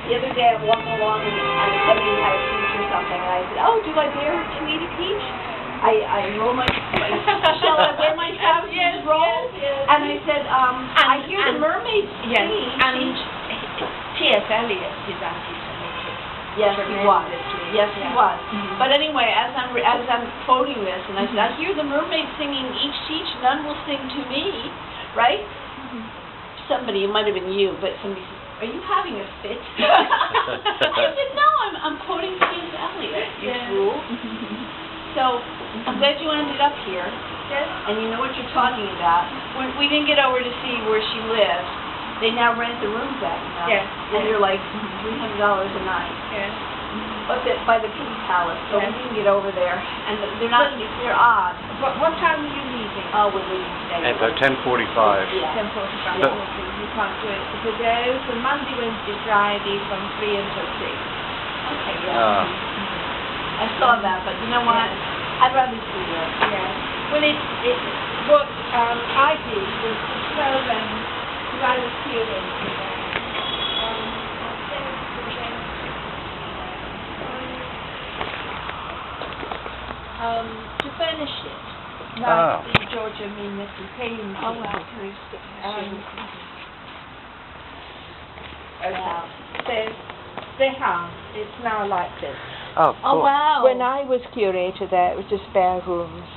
The other day I'm walking along and somebody had a peach or something, and I said, "Oh, do I dare to eat a peach?" I roll my shall I wear my trousers and roll? Yes. And I said, I hear the mermaids Yes, singing. and T.S. Eliot is anti-Semitic. Yes, he was. Yes, he Yeah. was. Mhm. But anyway, as I'm quoting this, and I said, I hear the mermaids singing, each none will sing to me, right? Somebody, it might have been you, but somebody said, "Are you having a fit?" I said, "No, I'm quoting T.S. Eliot, you fool." So I'm glad you ended up here, and you know what you're talking about. We didn't get over to see where she lives. They now rent the rooms out, you know, Yes. and they're like $300 a night. Yes. But by the Pink Palace, so Yes. we didn't get over there, and they're not. They're odd. What time are you leaving? Oh, we're leaving today. About 10:45. Yeah. 10:45. But- You can't do it for those for Monday, Wednesday, Friday from 3 until 6. Okay, yeah. I saw that, but you know what? I'd rather see it. Yeah. Well, what I did was to show them, because I was curating there. To furnish it, like the Georgia Minnesota painting. Oh, wow. Wow. So they have. It's now like this. Oh, cool. Oh, wow. When I was curator there, it was just bare rooms.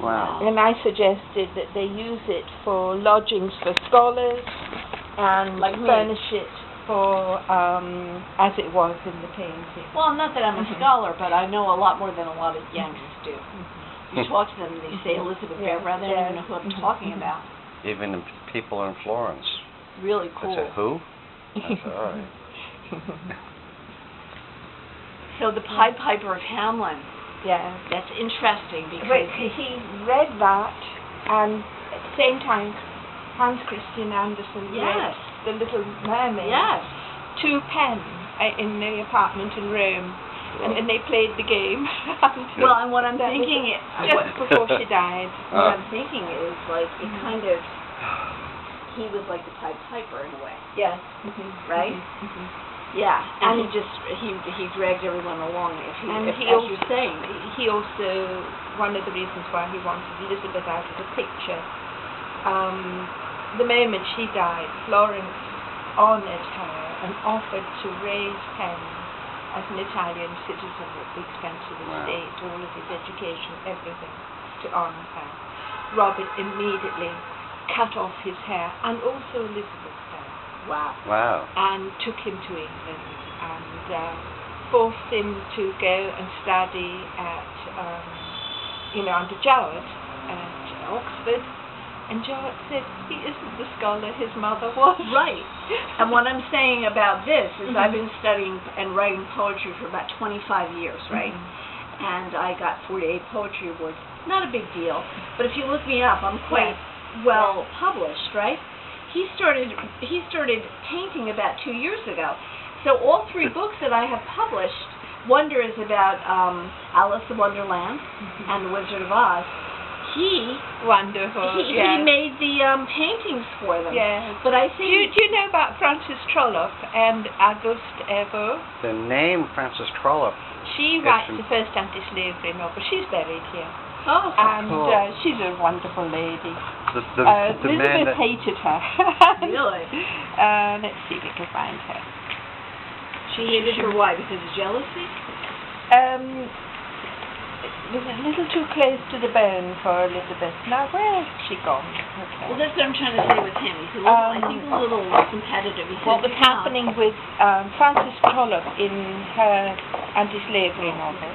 Wow. And I suggested that they use it for lodgings for scholars and Like me. furnish it for, as it was in the painting. Well, not that I'm a scholar, but I know a lot more than a lot of Yankees do. You talk to them, and they say Elizabeth Yeah, Bear, they don't even know who I'm talking about. Even the people in Florence. Really I cool. said, who? I said, all right. So the Pied Piper of Hamelin, Yeah. that's interesting But because he read that, and at the same time, Hans Christian Andersen Yes. read The Little Mermaid yes, to Penn in the apartment in Rome, and then they played the game. well, and what I'm That was thinking, just before she died. what I'm thinking is like it kind of he was like the Pied Piper in a way, Yes. right? Yeah, and he dragged everyone along. And If he as also, you're saying, he also, one of the reasons why he wanted Elizabeth out of the picture, the moment she died, Florence honoured her and offered to raise Penn as an Italian citizen at the expense of the Wow. state, all of his education, everything, to honour her. Robert immediately cut off his hair, and also Elizabeth's hair, wow, Wow. and took him to England and forced him to go and study at, under Jowett at Oxford. And Jowett said, he isn't the scholar his mother was. right. And what I'm saying about this is I've been studying and writing poetry for about 25 years, right? And I got 48 poetry awards. Not a big deal, but if you look me up, I'm quite well published, right? He started painting about 2 years ago. So all 3 books that I have published, Wonder is about Alice in Wonderland and The Wizard of Oz. Wonderful. He Yes. made the paintings for them. Yes. But I Do think you know about Frances Trollope and Auguste Evo? The name Frances Trollope. She writes the first anti-slavery novel. She's buried here. oh, And Cool. she's a wonderful lady. The man Elizabeth that... hated her. really? Let's see if we can find her. She hated her why? Because of jealousy? It was a little too close to the bone for Elizabeth. Now, where has she gone? Okay. Well, that's what I'm trying to say with him. He's a little, I think, a little competitive. He What says, was happening with Frances Trollope in her anti-slavery novel?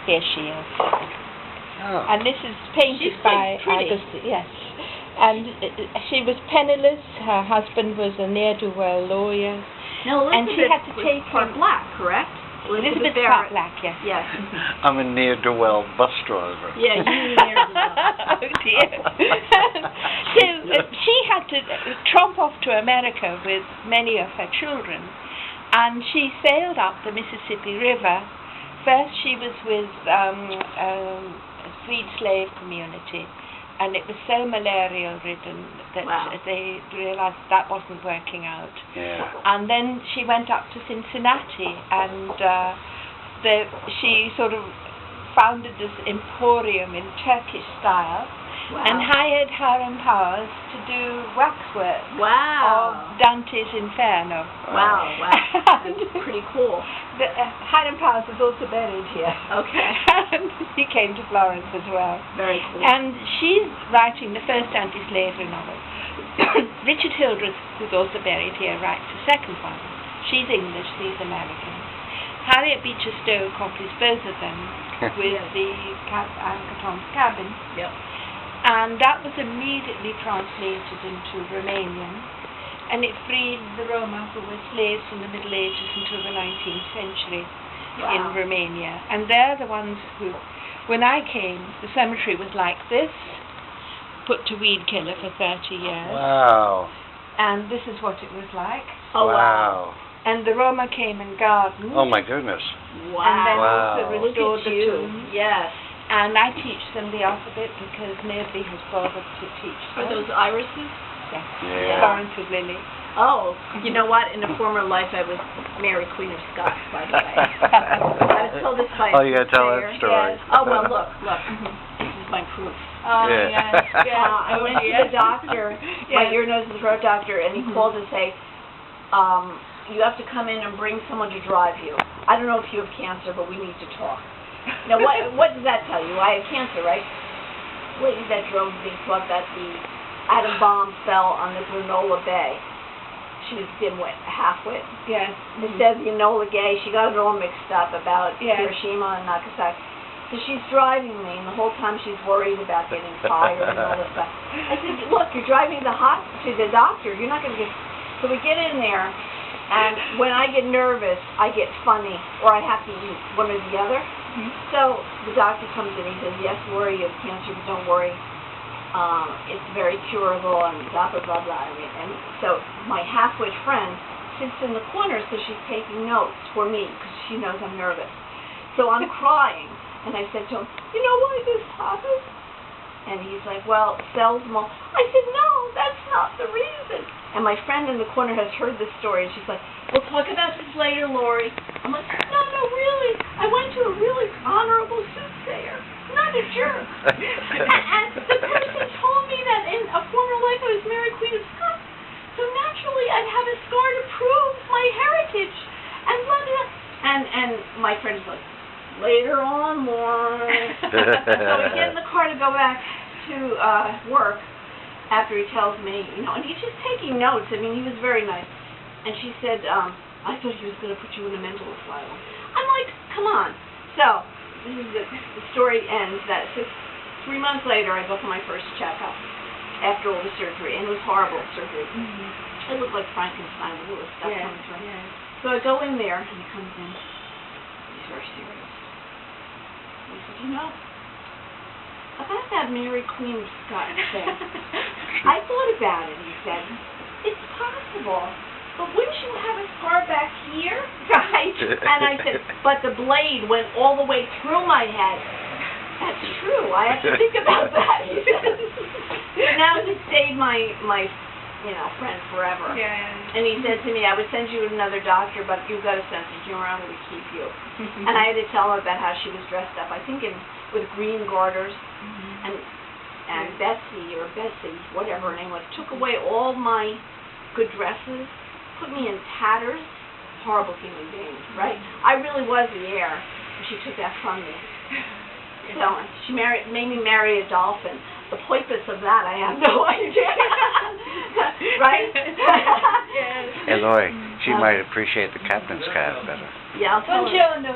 Here she is. Oh. And this is painted She's by quite pretty. Auguste. Yes. And she was penniless. Her husband was a ne'er-do-well lawyer. No, Elizabeth And she had to was take part him- black, correct? Elizabeth Barrett. part black, yes. Yes. I'm a near-do-well bus driver. Yeah, you ne'er-do-well. Oh dear. So she had to tromp off to America with many of her children, and she sailed up the Mississippi River. First she was with a freed slave community, and it was so malaria-ridden that Wow. they realised that wasn't working out. Yeah. And then she went up to Cincinnati, and she sort of founded this emporium in Turkish style, Wow. and hired Hiram Powers to do waxwork Wow. of Dante's Inferno. Wow. Wow. And That's pretty cool. Hiram Powers is also buried here. Okay. And he came to Florence as well. Very cool. And she's writing the first anti-slavery novel. Richard Hildreth, who's also buried here, writes the second one. She's English, he's American. Harriet Beecher Stowe copies both of them with the Uncle Tom's Cabin. Yep. And that was immediately translated into Romanian, and it freed the Roma who were slaves from the Middle Ages until the 19th century in Wow. Romania. And they're the ones who, when I came, the cemetery was like this, put to weed killer for 30 years, Wow. and this is what it was like. Oh, wow. And the Roma came and gardened, Oh my goodness. Wow. and then Wow. also Look restored at the you. tombs. Yes. And I teach them the alphabet because nobody has bothered to teach Are them. those irises? Yes. Yeah. Florence with Lily. Oh, you know what? In a former life, I was Mary, Queen of Scots, by the way. I tell this by Oh, you gotta tell that prayer. story. Yes. Oh, well, look. This is my proof. Oh, Yeah. yes, yes. I went to the doctor, my Yes. ear, nose, and throat doctor, and he called to say, you have to come in and bring someone to drive you. I don't know if you have cancer, but we need to talk. Now, what does that tell you? I have cancer, right? Lady that drove me thought that the atom bomb fell on the Granola Bay. She was dimwit, half-wit. Yes. It said the Enola Gay. She got it all mixed up about Yes. Hiroshima and Nagasaki. So she's driving me, and the whole time she's worried about getting fired and all this stuff. I said, look, you're driving to the doctor. You're not going to get... So we get in there, and when I get nervous, I get funny, or I have to eat one or the other. So the doctor comes in, he says, yes, worry, you have cancer, but don't worry. It's very curable, and blah, blah, blah, blah. And so my half-wit friend sits in the corner, so she's taking notes for me, because she knows I'm nervous. So I'm crying, and I said to him, you know why this happened? And he's like, well, cells more. I said, no, that's not the reason. And my friend in the corner has heard this story, and she's like, we'll talk about this later, Lori. I'm like, no, really. I went to a really honorable soothsayer, not a jerk. And the person told me that in a former life I was Mary, Queen of Scots. So naturally I'd have a scar to prove my heritage. And blah, blah. And my friend's like, later on, Lauren. So we get in the car to go back to work after he tells me, and he's just taking notes. I mean, he was very nice. And she said, I thought he was going to put you in a mental asylum. I'm like, come on. So this is the story ends that 3 months later I go for my first checkup after all the surgery, and it was horrible surgery. It looked like Frankenstein with all the stuff coming through. Yes. So I go in there, and he comes in. He's very serious. He said, about that Mary Queen of Scots thing, I thought about it, he said. It's possible, but wouldn't you have a scar back here? Right? And I said, but the blade went all the way through my head. That's true. I have to think about that, he said. But now he stayed my friend forever. Yeah. And he said to me, I would send you another doctor, but you've got a sense of humor, I'm going to keep you. And I had to tell her about how she was dressed up, I think with green garters. And Betsy, whatever her name was, took away all my good dresses, put me in tatters. Horrible human being, right? I really was the heir, and she took that from me. So she made me marry a dolphin. The purpose of that, I have no idea. Right? Yes. Hey, Lori, she might appreciate the captain's cat better. Yeah, I'll tell her. Buongiorno.